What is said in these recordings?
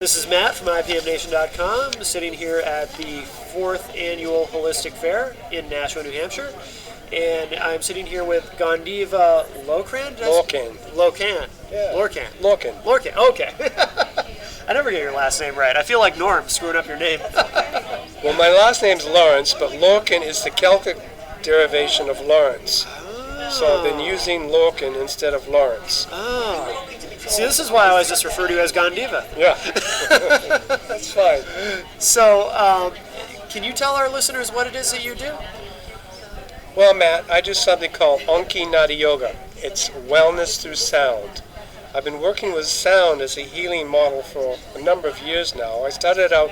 This is Matt from IPMNation.com, sitting here at the 4th Annual Holistic Fair in Nashua, New Hampshire. And I'm sitting here with Gandiva Lorcan. Lorcan. Yeah. Lorcan. Okay. I never get your last name right. I feel like Norm screwing up your name. Well, my last name's Lawrence, but Lorcan is the Celtic derivation of Lawrence. So I've been using Lorcan instead of Lawrence. Oh. See, this is why I always just refer to you as Gandiva. Yeah. That's fine. So, can you tell our listeners what it is that you do? Well, Matt, I do something called Anki Nadi Yoga. It's wellness through sound. I've been working with sound as a healing model for a number of years now. I started out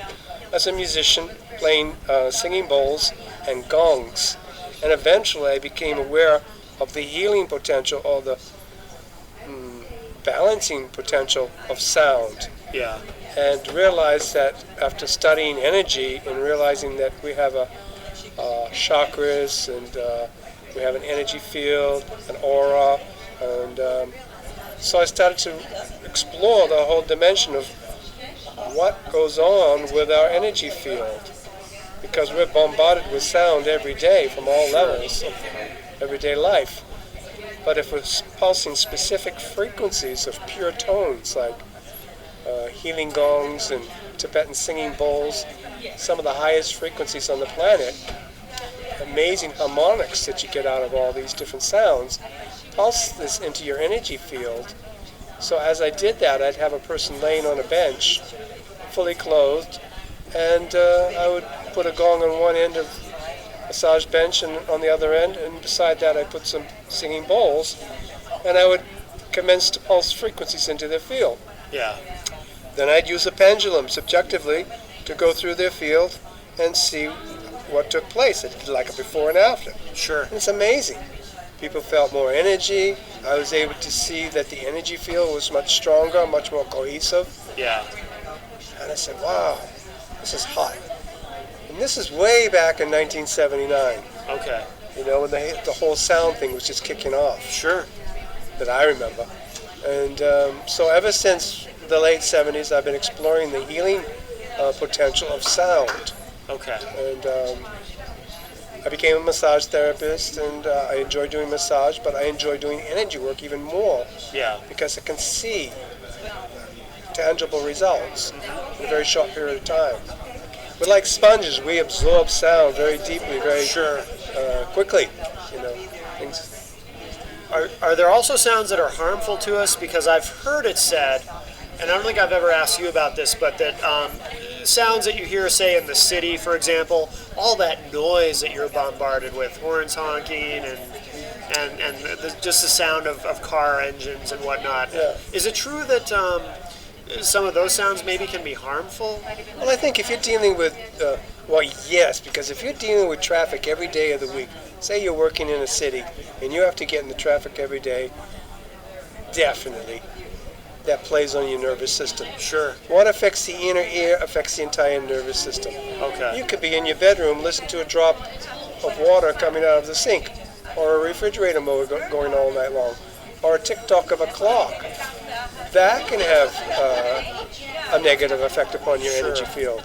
as a musician, playing singing bowls and gongs. And eventually I became aware of the healing potential or the balancing potential of sound. Yeah. And realized that after studying energy and realizing that we have chakras and we have an energy field, an aura, and so I started to explore the whole dimension of what goes on with our energy field, because we're bombarded with sound every day from all levels of everyday life. But if we're pulsing specific frequencies of pure tones, like healing gongs and Tibetan singing bowls, some of the highest frequencies on the planet, amazing harmonics that you get out of all these different sounds, pulse this into your energy field. So as I did that, I'd have a person laying on a bench, fully clothed, and I would put a gong on one end of massage bench and on the other end, and beside that I put some singing bowls, and I would commence to pulse frequencies into their field. Yeah. Then I'd use a pendulum subjectively to go through their field and see what took place. I did like a before and after. Sure. And it's amazing. People felt more energy. I was able to see that the energy field was much stronger, much more cohesive. Yeah. And I said, wow, this is hot. And this is way back in 1979. Okay. You know, when the whole sound thing was just kicking off. Sure. That I remember. And so ever since the late 70s, I've been exploring the healing potential of sound. Okay. And I became a massage therapist, and I enjoy doing massage, but I enjoy doing energy work even more. Yeah. Because I can see tangible results in a very short period of time. We're like sponges. We absorb sound very deeply, very quickly. You know, things. Are there also sounds that are harmful to us? Because I've heard it said, and I don't think I've ever asked you about this, but that sounds that you hear, say, in the city, for example, all that noise that you're bombarded with, horns honking and just the sound of car engines and whatnot. Yeah. Is it true that some of those sounds maybe can be harmful? Well, I think if you're dealing with, well, yes, because if you're dealing with traffic every day of the week, say you're working in a city and you have to get in the traffic every day, definitely that plays on your nervous system. Sure. What affects the inner ear affects the entire nervous system. Okay. You could be in your bedroom, listen to a drop of water coming out of the sink, or a refrigerator motor going all night long, or a tick-tock of a clock. That can have a negative effect upon your energy field.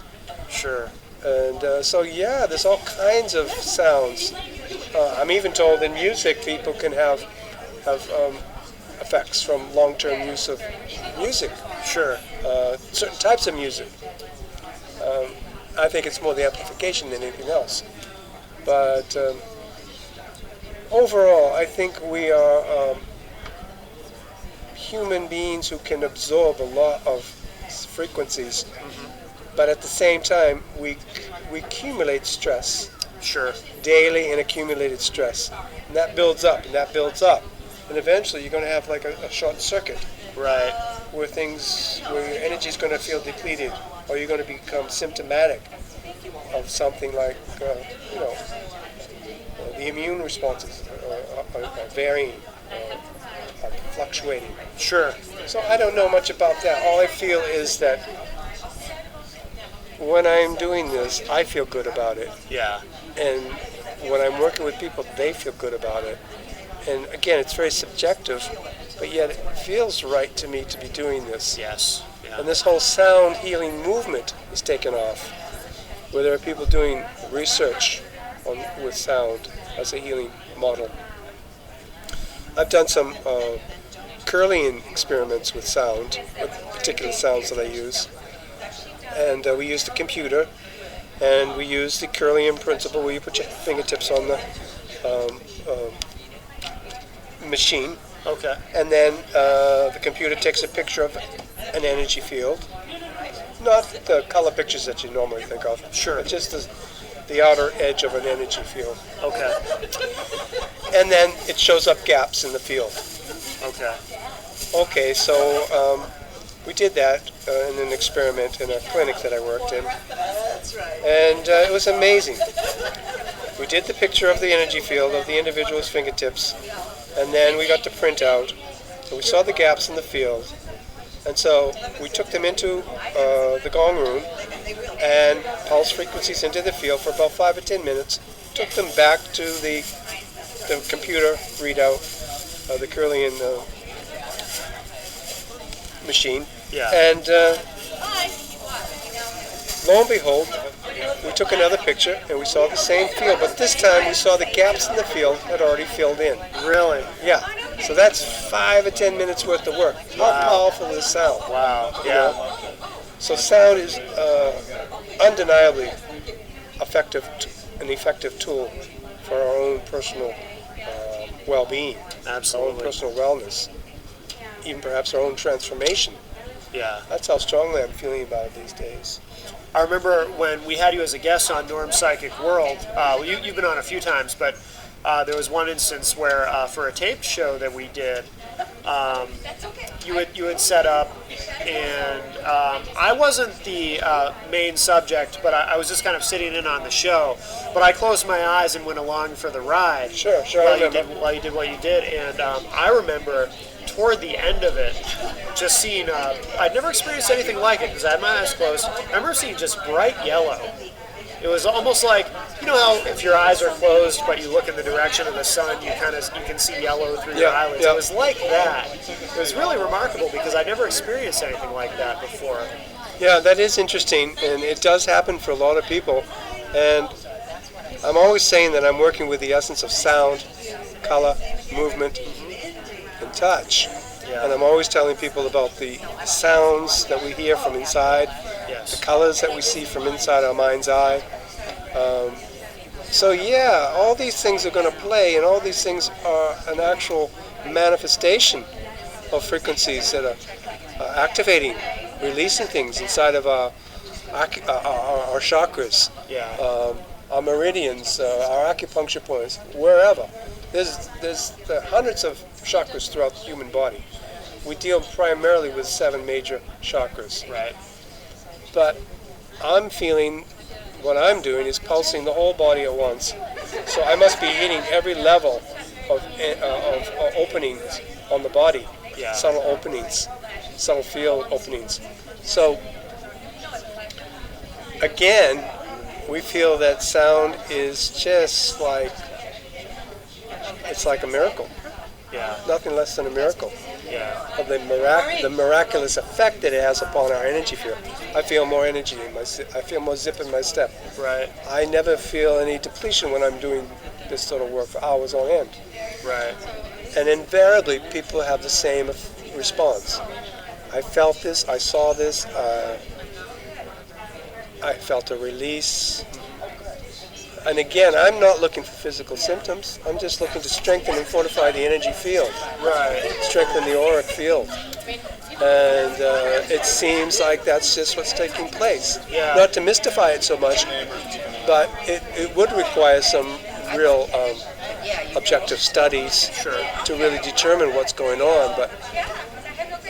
Sure. And so, yeah, there's all kinds of sounds. I'm even told in music people can have effects from long-term use of music. Sure. Certain types of music. I think it's more the amplification than anything else. But overall, I think we are human beings who can absorb a lot of frequencies, but at the same time, we accumulate stress. Sure. Daily and accumulated stress. And that builds up, and that builds up. And eventually you're going to have like a short circuit. Right. Where your energy is going to feel depleted, or you're going to become symptomatic of something like, the immune responses are varying, are fluctuating. Sure. So I don't know much about that. All I feel is that when I'm doing this, I feel good about it. Yeah. And when I'm working with people, they feel good about it. And again, it's very subjective, but yet it feels right to me to be doing this. Yes. And this whole sound healing movement is taken off, where there are people doing research with sound as a healing model. I've done some Kirlian experiments with sound, with particular sounds that I use. And we use the computer, and we use the Kirlian principle where you put your fingertips on the machine. Okay. And then the computer takes a picture of an energy field. Not the color pictures that you normally think of. Sure. But just the outer edge of an energy field. Okay. And then it shows up gaps in the field. Okay. Okay, so we did that in an experiment in a clinic that I worked in. And it was amazing. We did the picture of the energy field of the individual's fingertips, and then we got to print out. And we saw the gaps in the field. And so we took them into the gong room and pulsed frequencies into the field for about 5 or 10 minutes, took them back to the computer readout, the Kirlian machine. Yeah. And lo and behold, we took another picture and we saw the same field, but this time we saw the gaps in the field had already filled in. Really? Yeah. So that's 5 or 10 minutes worth of work. How powerful is sound? Wow. You Yeah. know? So sound is undeniably an effective tool for our own personal well-being, our own Absolutely. personal wellness, even perhaps our own transformation. Yeah. That's how strongly I'm feeling about it these days. I remember when we had you as a guest on Norm's Psychic World. You've been on a few times, but there was one instance where for a taped show that we did, you had set up, and I wasn't the main subject, but I was just kind of sitting in on the show. But I closed my eyes and went along for the ride. Sure, While I you remember. did what you did, and I remember toward the end of it, just seeing, I'd never experienced anything like it because I had my eyes closed. I remember seeing just bright yellow. It was almost like, you know how if your eyes are closed but you look in the direction of the sun, you can see yellow through your eyelids. Yeah. It was like that. It was really remarkable because I never experienced anything like that before. Yeah, that is interesting, and it does happen for a lot of people. And I'm always saying that I'm working with the essence of sound, color, movement, and touch. Yeah. And I'm always telling people about the sounds that we hear from inside, Yes. the colors that we see from inside our mind's eye. So yeah, all these things are going to play, and all these things are an actual manifestation of frequencies that are activating, releasing things inside of our chakras, Yeah. our meridians, our acupuncture points, wherever. There's hundreds of chakras throughout the human body. We deal primarily with 7 major chakras. Right. But I'm feeling what I'm doing is pulsing the whole body at once. So I must be hitting every level of openings on the body, Yeah. subtle openings, subtle field openings. So again, we feel that sound is just like, it's like a miracle, Yeah. nothing less than a miracle. Yeah. Of the miraculous effect that it has upon our energy field. I feel more energy I feel more zip in my step. Right. I never feel any depletion when I'm doing this sort of work for hours on end. Right. And invariably, people have the same response. I felt this, I saw this, I felt a release. And again, I'm not looking for physical symptoms. I'm just looking to strengthen and fortify the energy field. Right. Strengthen the auric field. And it seems like that's just what's taking place. Yeah. Not to mystify it so much, but it would require some real objective studies Sure. to really determine what's going on. But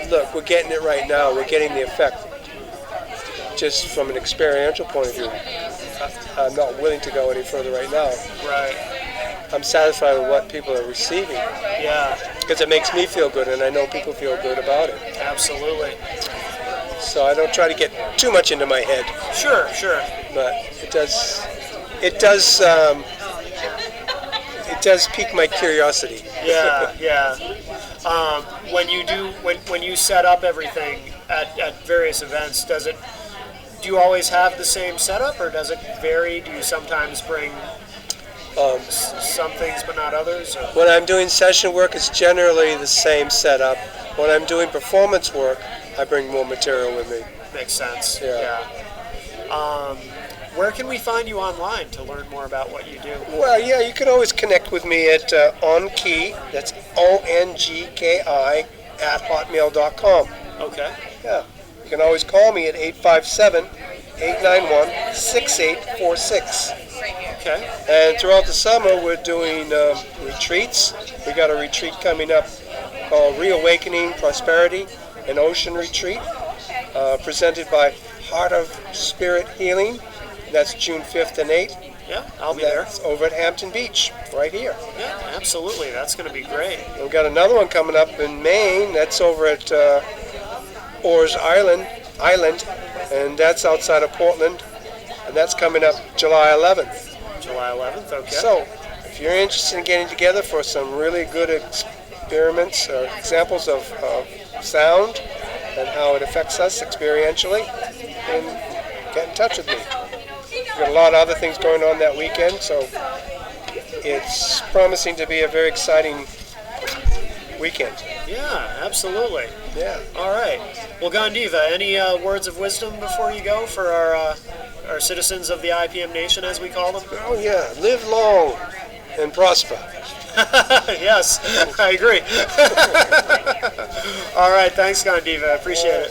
look, we're getting it right now. We're getting the effect just from an experiential point of view. I'm not willing to go any further right now. Right. I'm satisfied with what people are receiving Yeah. because it makes me feel good, and I know people feel good about it. Absolutely. So I don't try to get too much into my head, Sure. Sure. but it does pique my curiosity. Yeah. Yeah. When you set up everything at various events. Do you always have the same setup, or does it vary? Do you sometimes bring some things but not others? Or? When I'm doing session work, it's generally the same setup. When I'm doing performance work, I bring more material with me. Makes sense. Yeah. Where can we find you online to learn more about what you do? Well, yeah, you can always connect with me at ONGKI, that's ONGKI, @hotmail.com. Okay. Yeah. You can always call me at 857-891-6846. Okay. And throughout the summer, we're doing retreats. We got a retreat coming up called Reawakening Prosperity, an ocean retreat, presented by Heart of Spirit Healing. That's June 5th and 8th. Yeah, I'll be there. That's over at Hampton Beach, right here. Yeah, absolutely. That's going to be great. We've got another one coming up in Maine. That's over at Orr's Island, and that's outside of Portland. And that's coming up July 11th. July 11th, okay. So, if you're interested in getting together for some really good experiments or examples of sound and how it affects us experientially, then get in touch with me. We've got a lot of other things going on that weekend, so it's promising to be a very exciting weekend. Yeah, absolutely. Yeah. All right. Well, Gandiva, any words of wisdom before you go for our citizens of the IPM Nation, as we call them? Oh, yeah. Live long and prosper. Yes, I agree. All right. Thanks, Gandiva. I appreciate it.